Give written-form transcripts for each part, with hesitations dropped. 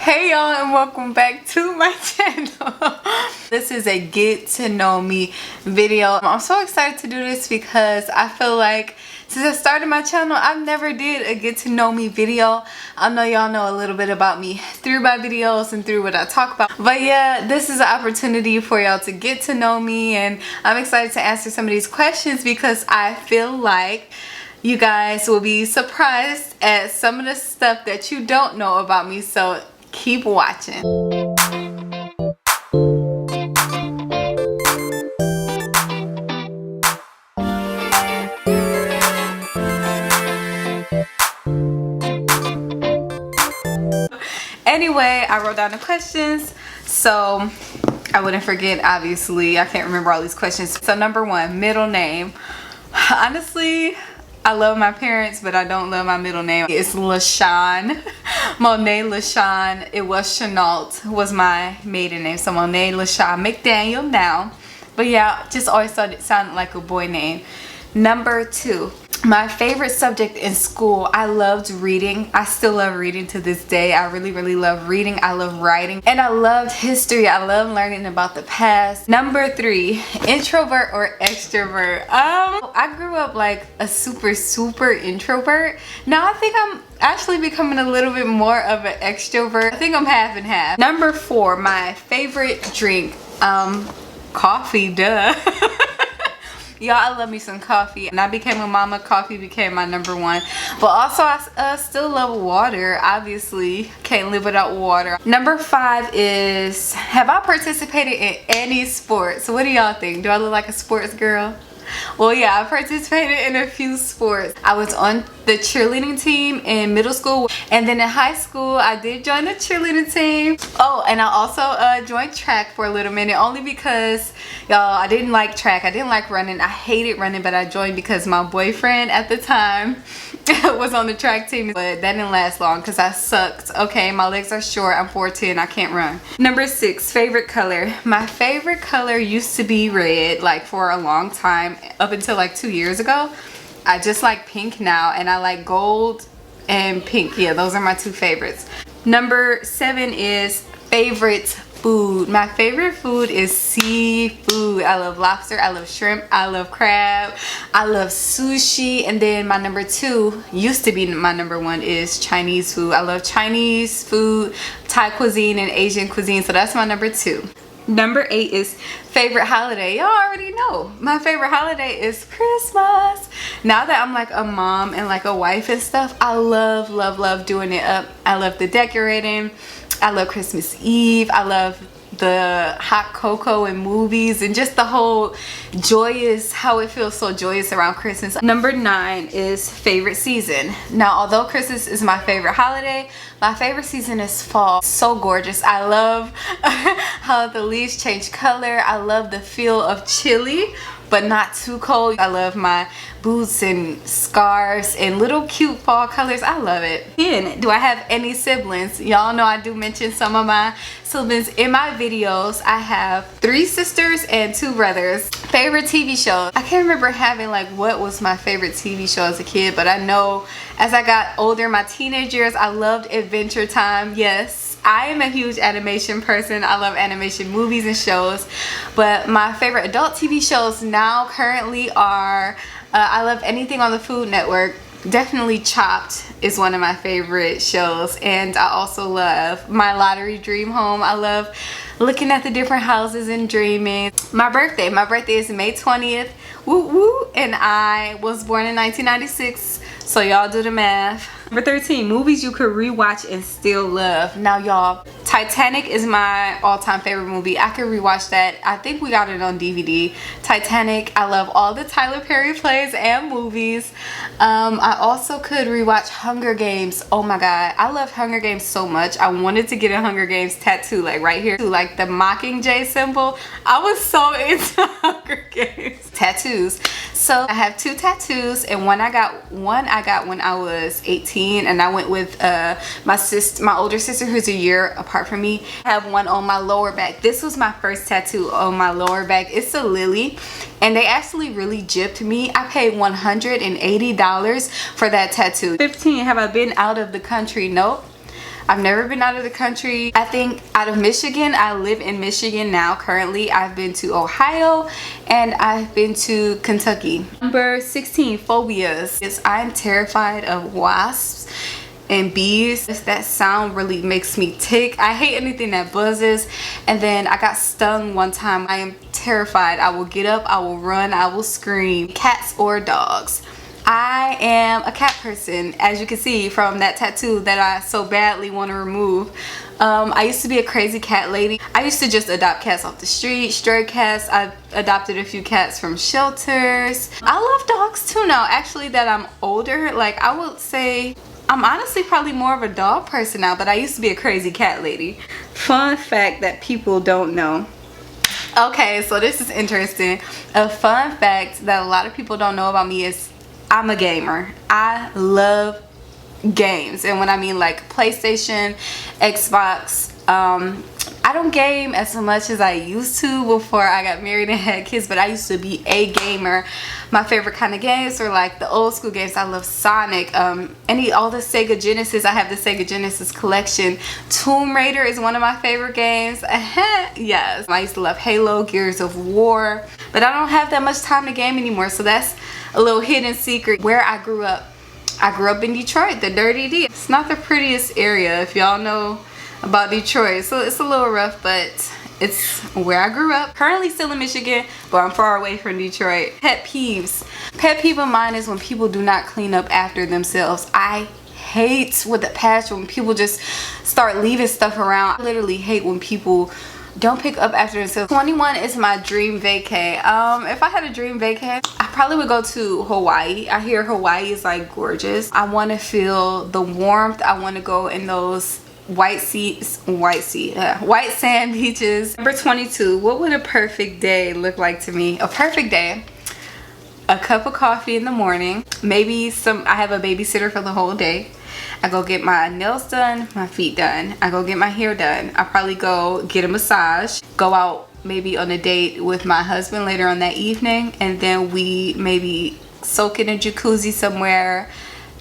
Hey y'all, and welcome back to my channel. This is a get to know me video. I'm so excited to do this because I feel like since I started my channel, I've never did a get to know me video. I know y'all know a little bit about me through my videos and through what I talk about. But yeah, this is an opportunity for y'all to get to know me, and I'm excited to answer some of these questions because I feel like you guys will be surprised at some of the stuff that you don't know about me. So keep watching. Anyway, I wrote down the questions so I wouldn't forget. Obviously, I can't remember all these questions. So number one, middle name. Honestly, I love my parents, but I don't love my middle name. It's LaShawn. Monay LaShawn. It was Chenault was my maiden name. So Monay LaShawn McDaniel now. But yeah, just always thought it sounded like a boy name. Number two, my favorite subject in school, I loved reading. I still love reading to this day. I really love reading. I love writing, and I loved history. I love learning about the past. Number three, introvert or extrovert. I grew up like a super introvert. Now I think I'm actually becoming a little bit more of an extrovert. I think I'm half and half. Number four, my favorite drink, coffee, duh. Y'all, I love me some coffee. And I became a mama. Coffee became my number one. But also, I still love water. Obviously, can't live without water. Number five is, have I participated in any sports? So what do y'all think? Do I look like a sports girl? Well, yeah, I participated in a few sports. I was on the cheerleading team in middle school, and then in high school I did join the cheerleading team. Oh, and I also joined track for a little minute, only because y'all, I didn't like track. I didn't like running. I hated running, but I joined because my boyfriend at the time was on the track team. But that didn't last long because I sucked. Okay, my legs are short. I'm 4'10". I can't run. Number six, favorite color. My favorite color used to be red, like for a long time, up until like 2 years ago. I just like pink now, and I like gold and pink. Yeah, those are my two favorites. Number seven is favorite food. My favorite food is seafood. I love lobster, I love shrimp, I love crab, I love sushi. And then my number two, used to be my number one, is Chinese food. I love Chinese food, Thai cuisine, and Asian cuisine. So that's my number two. Number eight is favorite holiday. Y'all already know my favorite holiday is Christmas. Now that I'm like a mom and like a wife and stuff, I love doing it up. I love the decorating. I love Christmas Eve. I love the hot cocoa and movies and just the whole joyous, how it feels so joyous around Christmas. Number nine is favorite season. Now, although Christmas is my favorite holiday, my favorite season is fall. So gorgeous. I love how the leaves change color. I love the feel of chilly, but not too cold. I love my boots and scarves and little cute fall colors. I love it. And do I have any siblings? Y'all know I do mention some of my siblings in my videos. I have 3 sisters and 2 brothers. Favorite TV show. I can't remember having like what was my favorite TV show as a kid, but I know as I got older, my teenage years, I loved Adventure Time. Yes, I am a huge animation person. I love animation movies and shows, but my favorite adult TV shows now currently are I love anything on the Food Network. Definitely Chopped is one of my favorite shows, and I also love My Lottery Dream Home. I love looking at the different houses and dreaming. My birthday is May 20th. Woo woo, and I was born in 1996, so y'all do the math. Number 13, movies you could rewatch and still love. Now y'all, Titanic is my all-time favorite movie. I could rewatch that. I think we got it on DVD. Titanic. I love all the Tyler Perry plays and movies. I also could rewatch Hunger Games. Oh my god, I love Hunger Games so much. I wanted to get a Hunger Games tattoo, like right here, like the Mockingjay symbol. I was so into Hunger Games tattoos. So I have 2 tattoos, and one I got when I was 18, and I went with my older sister, who's a year apart from me. I have one on my lower back. This was my first tattoo on my lower back. It's a lily, and they actually really gypped me. I paid $180 for that tattoo. 15, have I been out of the country? Nope. I've never been out of the country. I think out of Michigan, I live in Michigan now currently. I've been to Ohio and I've been to Kentucky. Number 16, phobias. I'm terrified of wasps and bees. That sound really makes me tick. I hate anything that buzzes. And then I got stung one time. I am terrified. I will get up, I will run, I will scream. Cats or dogs. I am a cat person, as you can see from that tattoo that I so badly want to remove. I used to be a crazy cat lady. I used to just adopt cats off the street, stray cats. I've adopted a few cats from shelters. I love dogs too now. Actually, that I'm older, like I would say I'm honestly probably more of a dog person now, but I used to be a crazy cat lady. Fun fact that people don't know. Okay, so this is interesting. A fun fact that a lot of people don't know about me is I'm a gamer. I love games, and when I mean like PlayStation, Xbox, I don't game as much as I used to before I got married and had kids, but I used to be a gamer. My favorite kind of games were like the old school games. I love Sonic, all the Sega Genesis. I have the Sega Genesis collection. Tomb Raider is one of my favorite games. Yes, I used to love Halo, Gears of War, but I don't have that much time to game anymore, so that's a little hidden secret. Where I grew up in Detroit, the Dirty D. It's not the prettiest area, if y'all know about Detroit, so it's a little rough, but it's where I grew up. Currently still in Michigan, but I'm far away from Detroit. Pet peeves. Pet peeve of mine is when people do not clean up after themselves. I hate with a passion when people just start leaving stuff around. I literally hate when people don't pick up after themselves. 21 is my dream vacay. If I had a dream vacay, I probably would go to Hawaii. I hear Hawaii is like gorgeous. I want to feel the warmth. I want to go in those white sand beaches. Number 22, what would a perfect day look like to me? A perfect day: a cup of coffee in the morning, maybe I have a babysitter for the whole day. I go get my nails done, my feet done. I go get my hair done. I probably go get a massage, go out maybe on a date with my husband later on that evening, and then we maybe soak in a jacuzzi somewhere,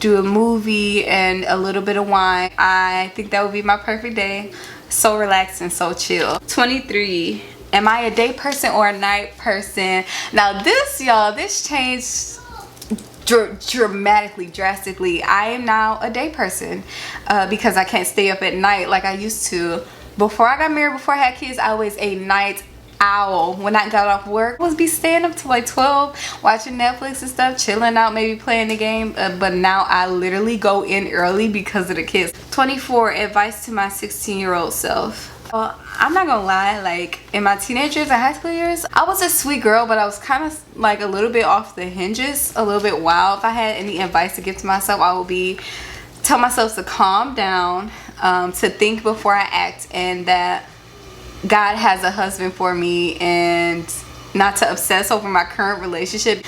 do a movie and a little bit of wine. I think that would be my perfect day. So relaxed and so chill. 23, am I a day person or a night person? Now this, y'all, this changed drastically. I am now a day person because I can't stay up at night like I used to. Before I got married, before I had kids, I was a night owl. When I got off work, I was be staying up till like 12 watching Netflix and stuff, chilling out, maybe playing the game, but now I literally go in early because of the kids. 24, advice to my 16-year-old self. Well, I'm not gonna lie, like in my teenage years and high school years, I was a sweet girl, but I was kind of like a little bit off the hinges, a little bit wild. If I had any advice to give to myself, I would be tell myself to calm down, to think before I act, and that God has a husband for me, and not to obsess over my current relationship.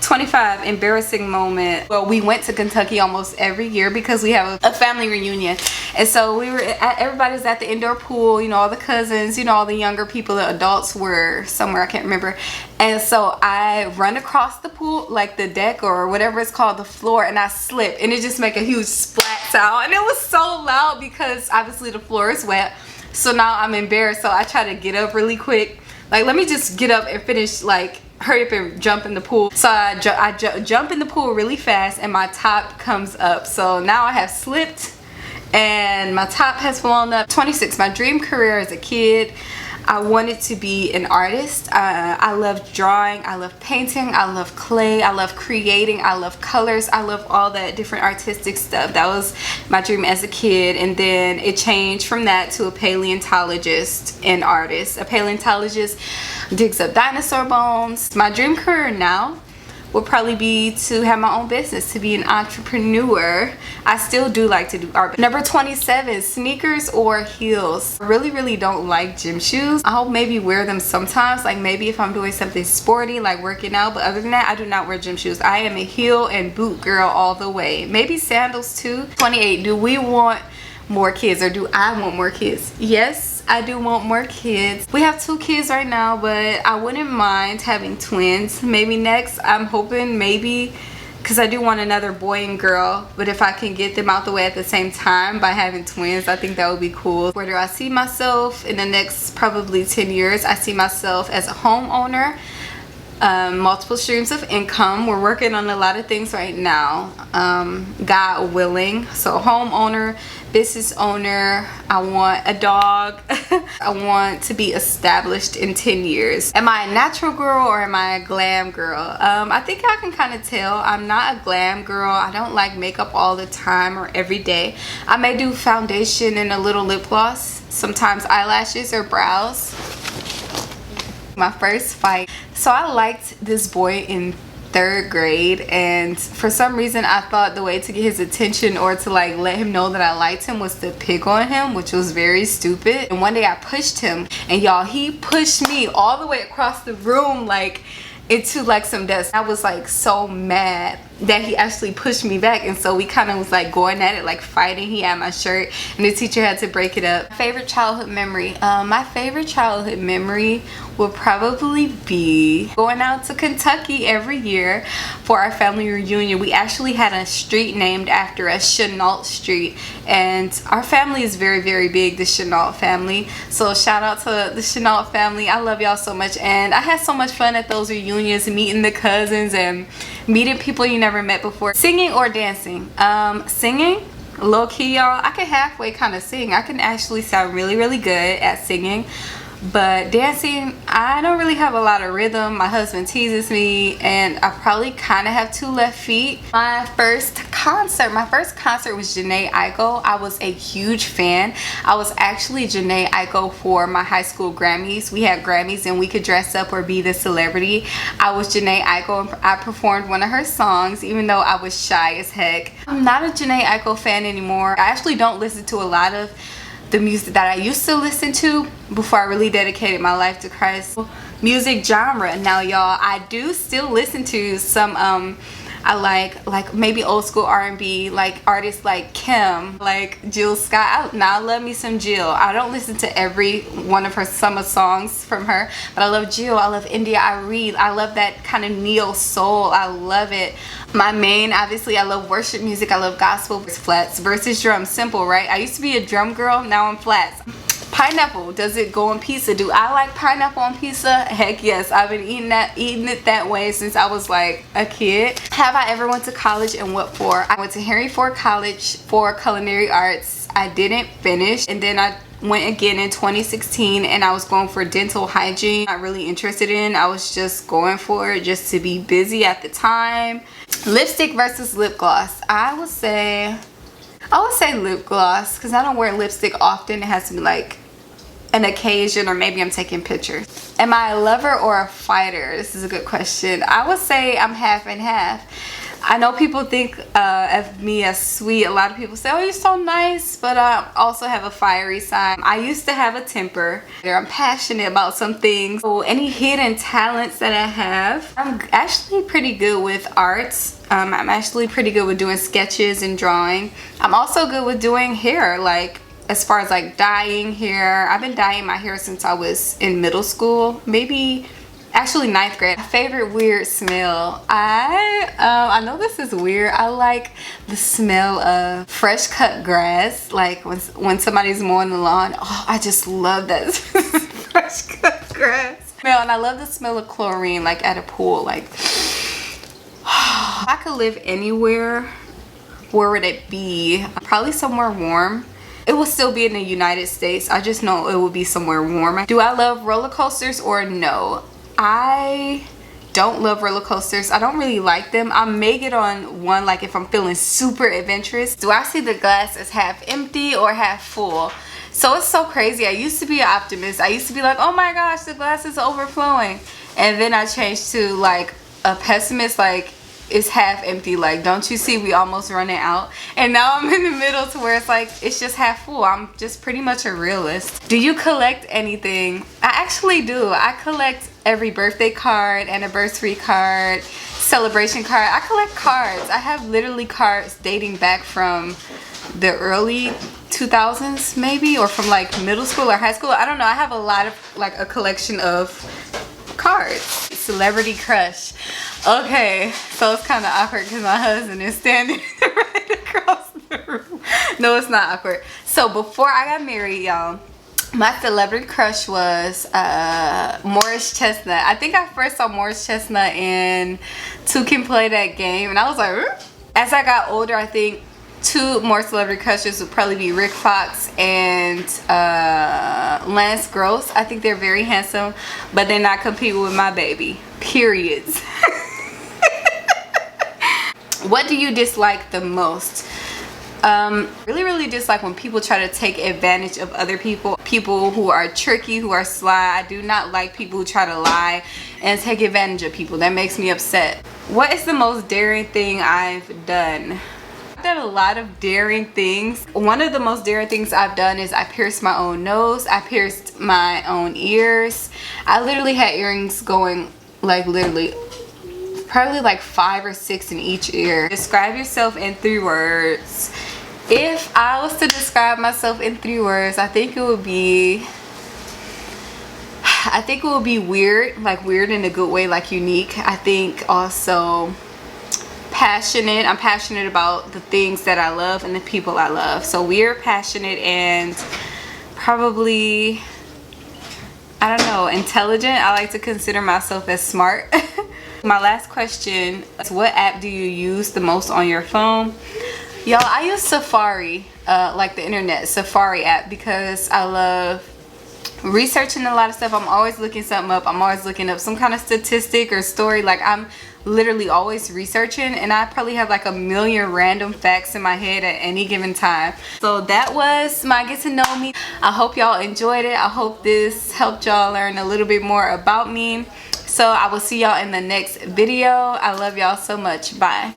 25, embarrassing moment. Well, we went to Kentucky almost every year because we have a family reunion, and so everybody's at the indoor pool, you know, all the cousins, you know, all the younger people, the adults were somewhere, I can't remember. And so I run across the pool, like the deck or whatever it's called, the floor, and I slip, and it just make a huge splat sound, and it was so loud because obviously the floor is wet. So now I'm embarrassed, so I try to get up really quick, like let me just get up and finish, like hurry up and jump in the pool. So I jump in the pool really fast, and my top comes up, so now I have slipped and my top has fallen up. 26, my dream career as a kid, I wanted to be an artist. I love drawing, I love painting, I love clay, I love creating, I love colors, I love all that different artistic stuff. That was my dream as a kid, and then it changed from that to a paleontologist and artist. A paleontologist digs up dinosaur bones. My dream career now would probably be to have my own business, to be an entrepreneur. I still do like to do art. Number 27, sneakers or heels. I really don't like gym shoes. I'll maybe wear them sometimes, like maybe if I'm doing something sporty like working out, but other than that, I do not wear gym shoes. I am a heel and boot girl all the way. Maybe sandals too. 28, do we want more kids, or do I want more kids? Yes, I do want more kids. We have 2 kids right now, but I wouldn't mind having twins. Maybe next, I'm hoping maybe because I do want another boy and girl, but if I can get them out the way at the same time by having twins, I think that would be cool. Where do I see myself in the next probably 10 years? I see myself as a homeowner, multiple streams of income. We're working on a lot of things right now, God willing. So homeowner, business owner, I want a dog. I want to be established in 10 years. Am I a natural girl or am I a glam girl? I think I can kind of tell. I'm not a glam girl. I don't like makeup all the time or every day. I may do foundation and a little lip gloss, sometimes eyelashes or brows. My first fight. So I liked this boy in 3rd grade, and for some reason I thought the way to get his attention or to like let him know that I liked him was to pick on him, which was very stupid. And one day I pushed him, and y'all, he pushed me all the way across the room, like into like some dust. I was like so mad that he actually pushed me back, and so we kind of was like going at it, like fighting. He had my shirt and the teacher had to break it up. Favorite childhood memory. My favorite childhood memory will probably be going out to Kentucky every year for our family reunion. We actually had a street named after us, Chenault Street, and our family is very, very big, the Chenault family. So shout out to the Chenault family. I love y'all so much, and I had so much fun at those reunions, meeting the cousins and meeting people you never met before. Singing or dancing? Singing, low key, y'all. I can halfway kind of sing. I can actually sound really, really good at singing. But dancing, I don't really have a lot of rhythm. My husband teases me, and I probably kind of have 2 left feet. My first concert was Jhené Aiko. I was a huge fan. I was actually Jhené Aiko for my high school Grammys. We had Grammys and we could dress up or be the celebrity. I was Jhené Aiko and I performed one of her songs, even though I was shy as heck. I'm not a Jhené Aiko fan anymore. I actually don't listen to a lot of the music that I used to listen to before I really dedicated my life to Christ. Music genre. Now y'all, I do still listen to some I like maybe old school R&B, like artists like Kim, like Jill Scott. Now I love me some Jill. I don't listen to every one of her summer songs from her, but I love Jill. I love India Arie. I love that kind of neo soul. I love it. My main, obviously, I love worship music. I love gospel. Flats versus drums. Simple, right? I used to be a drum girl. Now I'm flats. Pineapple, does it go on pizza? Do I like pineapple on pizza? Heck yes. I've been eating it that way since I was like a kid. Have I ever went to college, and what for? I went to Henry Ford College for culinary arts. I didn't finish, and then I went again in 2016, and I was going for dental hygiene. Not really interested in. I was just going for it just to be busy at the time. Lipstick versus lip gloss. I would say lip gloss, because I don't wear lipstick often. It has to be like an occasion, or maybe I'm taking pictures. Am I a lover or a fighter? This is a good question. I would say I'm half and half. I know people think of me as sweet. A lot of people say, oh, you're so nice, but I also have a fiery side. I used to have a temper. I'm passionate about some things. So any hidden talents that I have, I'm actually pretty good with arts. I'm actually pretty good with doing sketches and drawing. I'm also good with doing hair, like as far as like dyeing hair. I've been dyeing my hair since I was in middle school, maybe actually 9th grade. My favorite weird smell. I know this is weird. I like the smell of fresh cut grass, like when somebody's mowing the lawn. Oh, I just love that fresh cut grass smell. And I love the smell of chlorine, like at a pool. Like, if I could live anywhere, where would it be? Probably somewhere warm. It will still be in the United States. I just know it will be somewhere warm. Do I love roller coasters or no? I don't love roller coasters. I don't really like them. I may get on one like if I'm feeling super adventurous. Do I see the glass as half empty or half full? So it's so crazy. I used to be an optimist. I used to be like, oh my gosh, the glass is overflowing. And then I changed to like a pessimist, like it's half empty, like don't you see we almost running out? And now I'm in the middle to where it's like it's just half full. I'm just pretty much a realist. Do you collect anything? I actually do. I collect every birthday card, anniversary card, celebration card. I collect cards. I have literally cards dating back from the early 2000s maybe, or from like middle school or high school. I don't know. I have a lot of like a collection of cards. Celebrity crush. Okay, so it's kind of awkward because my husband is standing right across the room. No, it's not awkward. So before I got married, y'all, my celebrity crush was Morris Chestnut. I think I first saw Morris Chestnut in Two Can Play That Game, and I was like, as I got older, I think two more celebrity crushes would probably be Rick Fox and Lance Gross. I think they're very handsome, but they're not competing with my baby. Periods. What do you dislike the most? Really dislike when people try to take advantage of other people. People who are tricky, who are sly. I do not like people who try to lie and take advantage of people. That makes me upset. What is the most daring thing I've done? I've done a lot of daring things. One of the most daring things I've done is I pierced my own nose. I pierced my own ears. I literally had earrings going like literally probably like 5 or 6 in each ear. Describe yourself in 3 words. If I was to describe myself in 3 words, I think it would be weird, like weird in a good way, like unique. I think also passionate. I'm passionate about the things that I love and the people I love. So weird, passionate, and probably, I don't know, intelligent. I like to consider myself as smart. My last question is, what app do you use the most on your phone? Y'all, I use Safari, like the internet, Safari app, because I love researching a lot of stuff. I'm always looking something up. I'm always looking up some kind of statistic or story. Like, I'm literally always researching, and I probably have like a million random facts in my head at any given time. So that was my get to know me. I hope y'all enjoyed it. I hope this helped y'all learn a little bit more about me. So I will see y'all in the next video. I love y'all so much. Bye.